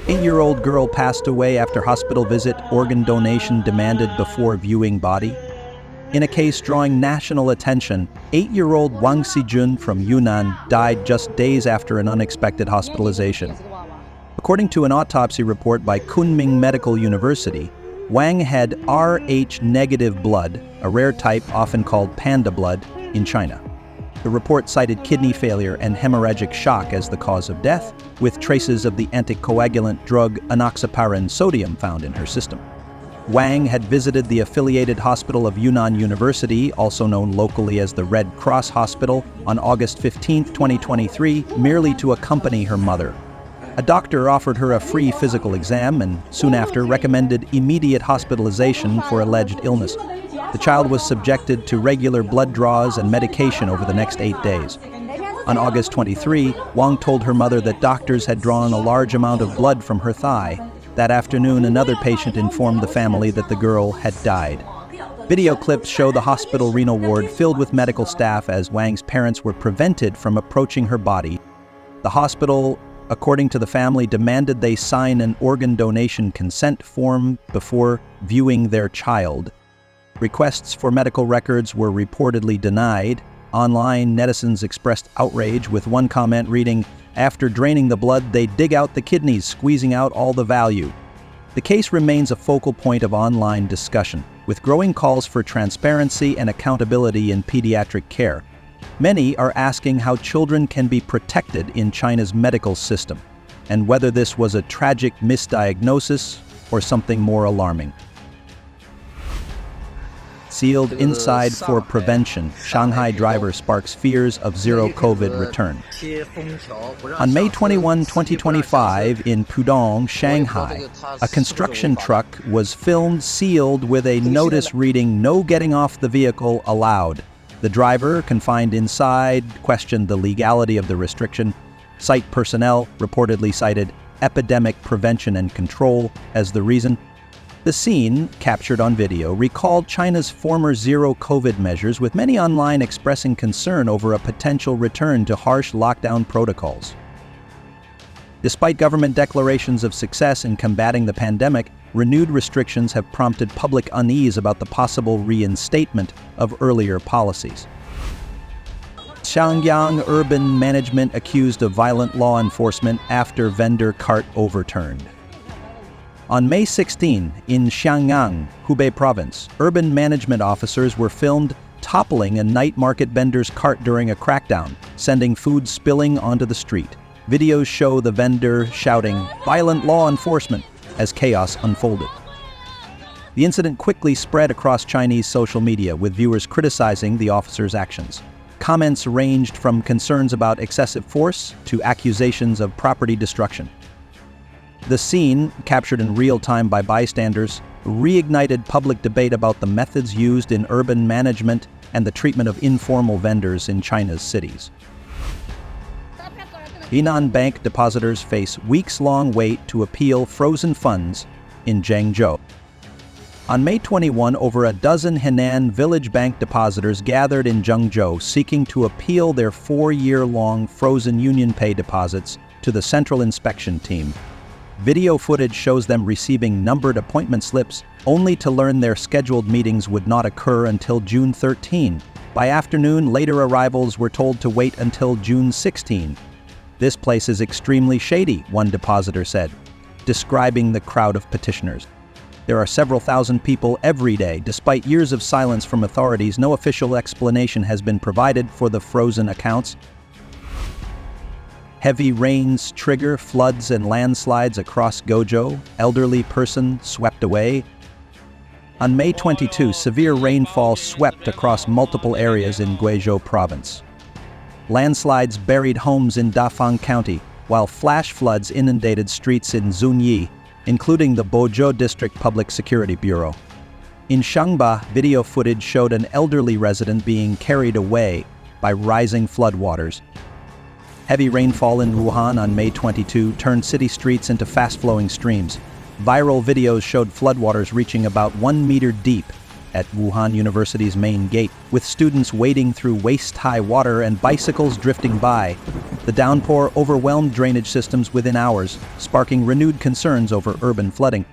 8-year-old girl passed away after hospital visit, organ donation demanded before viewing body. In a case drawing national attention, 8-year-old Wang Sijun from Yunnan died just days after an unexpected hospitalization. According to an autopsy report by Kunming Medical University, Wang had Rh-negative blood, a rare type often called panda blood, in China. The report cited kidney failure and hemorrhagic shock as the cause of death, with traces of the anticoagulant drug enoxaparin sodium found in her system. Wang had visited the affiliated hospital of Yunnan University, also known locally as the Red Cross Hospital, on August 15, 2023, merely to accompany her mother. A doctor offered her a free physical exam and soon after recommended immediate hospitalization for alleged illness. The child was subjected to regular blood draws and medication over the next 8 days. On August 23, Wang told her mother that doctors had drawn a large amount of blood from her thigh. That afternoon, another patient informed the family that the girl had died. Video clips show the hospital renal ward filled with medical staff as Wang's parents were prevented from approaching her body. The hospital, according to the family, demanded they sign an organ donation consent form before viewing their child. Requests for medical records were reportedly denied. Online, netizens expressed outrage, with one comment reading, "After draining the blood, they dig out the kidneys, squeezing out all the value." The case remains a focal point of online discussion, with growing calls for transparency and accountability in pediatric care. Many are asking how children can be protected in China's medical system, and whether this was a tragic misdiagnosis or something more alarming. Sealed inside for prevention, Shanghai driver sparks fears of zero-COVID return. On May 21, 2025, in Pudong, Shanghai, a construction truck was filmed sealed with a notice reading, "No getting off the vehicle allowed." The driver, confined inside, questioned the legality of the restriction. Site personnel reportedly cited epidemic prevention and control as the reason. The scene, captured on video, recalled China's former zero-COVID measures, with many online expressing concern over a potential return to harsh lockdown protocols. Despite government declarations of success in combating the pandemic, renewed restrictions have prompted public unease about the possible reinstatement of earlier policies. Xiangyang urban management accused of violent law enforcement after vendor cart overturned. On May 16, in Xiangyang, Hubei province, urban management officers were filmed toppling a night market vendor's cart during a crackdown, sending food spilling onto the street. Videos show the vendor shouting, "Violent law enforcement," as chaos unfolded. The incident quickly spread across Chinese social media, with viewers criticizing the officers' actions. Comments ranged from concerns about excessive force to accusations of property destruction. The scene, captured in real time by bystanders, reignited public debate about the methods used in urban management and the treatment of informal vendors in China's cities. Henan bank depositors face weeks-long wait to appeal frozen funds in Zhengzhou. On May 21, over a dozen Henan village bank depositors gathered in Zhengzhou seeking to appeal their 4-year-long frozen union pay deposits to the Central Inspection Team. Video footage shows them receiving numbered appointment slips, only to learn their scheduled meetings would not occur until June 13. By afternoon, later arrivals were told to wait until June 16. "This place is extremely shady," one depositor said, describing the crowd of petitioners. "There are several thousand people every day. Despite years of silence from authorities, no official explanation has been provided for the frozen accounts." Heavy rains trigger floods and landslides across Guizhou. Elderly person swept away. On May 22, severe rainfall swept across multiple areas in Guizhou province. Landslides buried homes in Dafang County, while flash floods inundated streets in Zunyi, including the Bozhou District Public Security Bureau. In Shanghai, video footage showed an elderly resident being carried away by rising floodwaters. Heavy rainfall in Wuhan on May 22 turned city streets into fast-flowing streams. Viral videos showed floodwaters reaching about 1 meter deep, at Wuhan University's main gate, with students wading through waist-high water and bicycles drifting by. The downpour overwhelmed drainage systems within hours, sparking renewed concerns over urban flooding.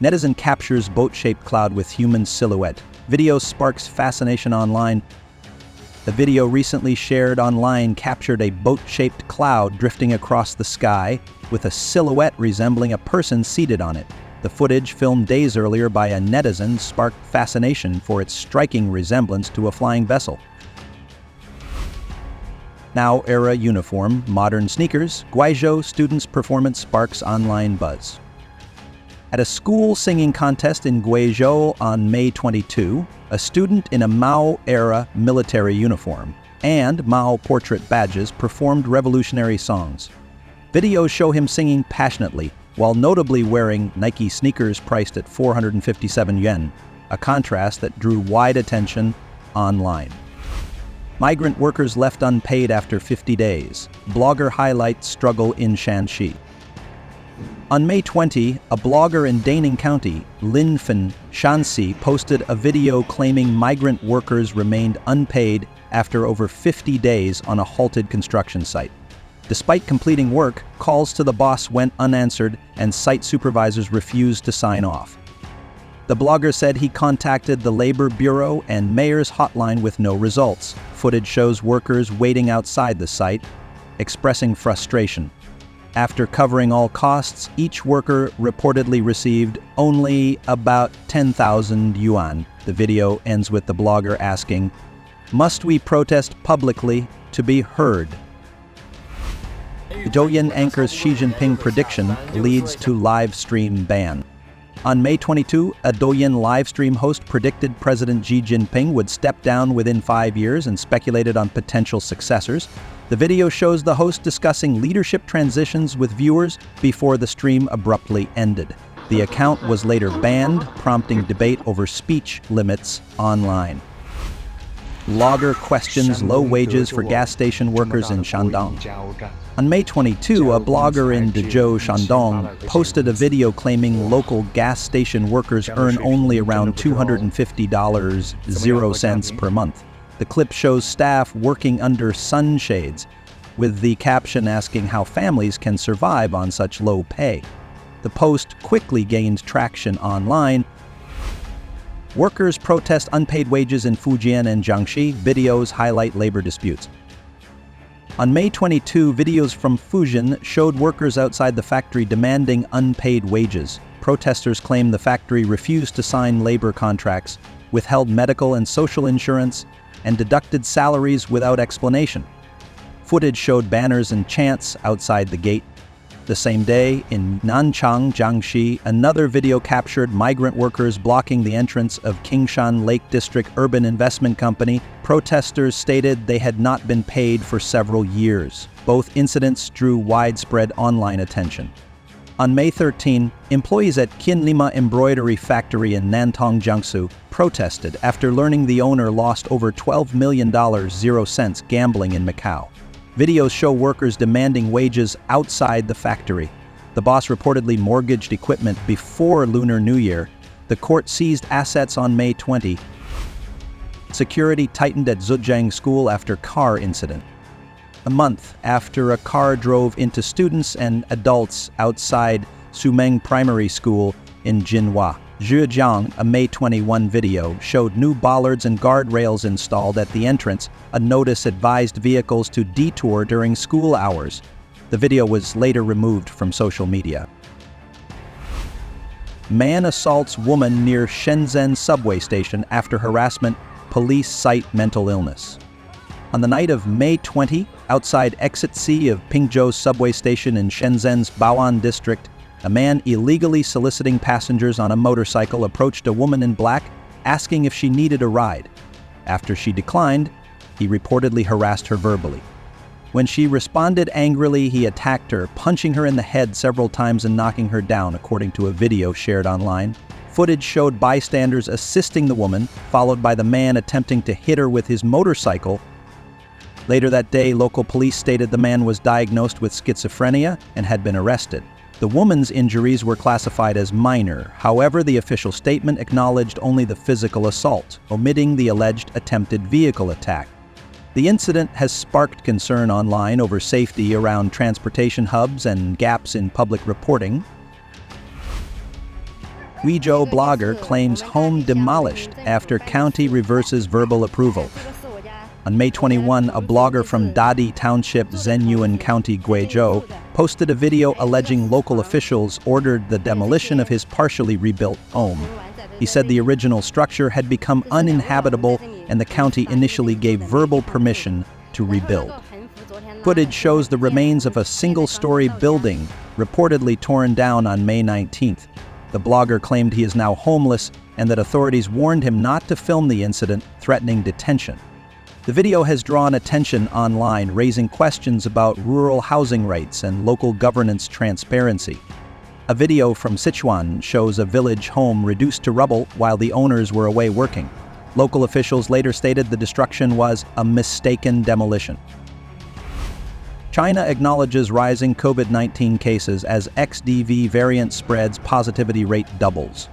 Netizen captures boat-shaped cloud with human silhouette. Video sparks fascination online. The video recently shared online captured a boat-shaped cloud drifting across the sky, with a silhouette resembling a person seated on it. The footage, filmed days earlier by a netizen, sparked fascination for its striking resemblance to a flying vessel. Now-era uniform, modern sneakers, Guizhou students' performance sparks online buzz. At a school singing contest in Guizhou on May 22, a student in a Mao-era military uniform and Mao portrait badges performed revolutionary songs. Videos show him singing passionately, while notably wearing Nike sneakers priced at 457 yuan, a contrast that drew wide attention online. Migrant workers left unpaid after 50 days. Blogger highlights struggle in Shanghai. On May 20, a blogger in Daning County, Linfen, Shanxi, posted a video claiming migrant workers remained unpaid after over 50 days on a halted construction site. Despite completing work, calls to the boss went unanswered and site supervisors refused to sign off. The blogger said he contacted the Labor Bureau and Mayor's hotline with no results. Footage shows workers waiting outside the site, expressing frustration. After covering all costs, each worker reportedly received only about 10,000 yuan. The video ends with the blogger asking, "Must we protest publicly to be heard?" The Douyin anchor's Xi Jinping prediction leads to live stream ban. On May 22, a Douyin livestream host predicted President Xi Jinping would step down within 5 years and speculated on potential successors. The video shows the host discussing leadership transitions with viewers before the stream abruptly ended. The account was later banned, prompting debate over speech limits online. Blogger questions low wages for gas station workers in Shandong. On May 22, a blogger in Dezhou, Shandong, posted a video claiming local gas station workers earn only around $250.00 per month. The clip shows staff working under sunshades, with the caption asking how families can survive on such low pay. The post quickly gained traction online. Workers protest unpaid wages in Fujian and Jiangxi. Videos highlight labor disputes. On May 22, videos from Fujian showed workers outside the factory demanding unpaid wages. Protesters claimed the factory refused to sign labor contracts, withheld medical and social insurance, and deducted salaries without explanation. Footage showed banners and chants outside the gate. The same day, in Nanchang, Jiangxi, another video captured migrant workers blocking the entrance of Qingshan Lake District Urban Investment Company. Protesters stated they had not been paid for several years. Both incidents drew widespread online attention. On May 13, employees at Kinlima Embroidery Factory in Nantong, Zhengzhou, protested after learning the owner lost over $12 million gambling in Macau. Videos show workers demanding wages outside the factory. The boss reportedly mortgaged equipment before Lunar New Year. The court seized assets on May 20. Security tightened at Zhengzhou school after car incident. A month after a car drove into students and adults outside Sumeng Primary School in Jinhua. Xiangyang, a May 21 video, showed new bollards and guardrails installed at the entrance. A notice advised vehicles to detour during school hours. The video was later removed from social media. Man assaults woman near Shenzhen subway station after harassment. Police cite mental illness. On the night of May 20, outside Exit C of Pingzhou subway station in Shenzhen's Baoan district, a man illegally soliciting passengers on a motorcycle approached a woman in black, asking if she needed a ride. After she declined, he reportedly harassed her verbally. When she responded angrily, he attacked her, punching her in the head several times and knocking her down, according to a video shared online. Footage showed bystanders assisting the woman, followed by the man attempting to hit her with his motorcycle. Later that day, local police stated the man was diagnosed with schizophrenia and had been arrested. The woman's injuries were classified as minor. However, the official statement acknowledged only the physical assault, omitting the alleged attempted vehicle attack. The incident has sparked concern online over safety around transportation hubs and gaps in public reporting. Guizhou blogger claims home demolished after county reverses verbal approval. On May 21, a blogger from Dadi Township, Zhenyuan County, Guizhou, posted a video alleging local officials ordered the demolition of his partially rebuilt home. He said the original structure had become uninhabitable and the county initially gave verbal permission to rebuild. Footage shows the remains of a single-story building reportedly torn down on May 19th. The blogger claimed he is now homeless and that authorities warned him not to film the incident, threatening detention. The video has drawn attention online, raising questions about rural housing rights and local governance transparency. A video from Sichuan shows a village home reduced to rubble while the owners were away working. Local officials later stated the destruction was a mistaken demolition. China acknowledges rising COVID-19 cases as XDV variant spreads, positivity rate doubles.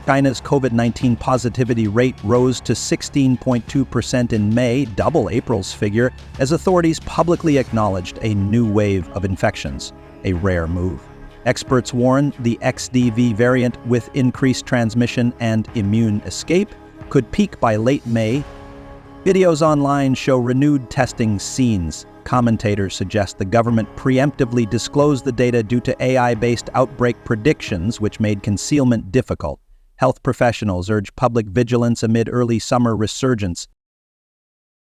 China's COVID-19 positivity rate rose to 16.2% in May, double April's figure, as authorities publicly acknowledged a new wave of infections, a rare move. Experts warn the XDV variant, with increased transmission and immune escape, could peak by late May. Videos online show renewed testing scenes. Commentators suggest the government preemptively disclosed the data due to AI-based outbreak predictions, which made concealment difficult. Health professionals urge public vigilance amid early summer resurgence.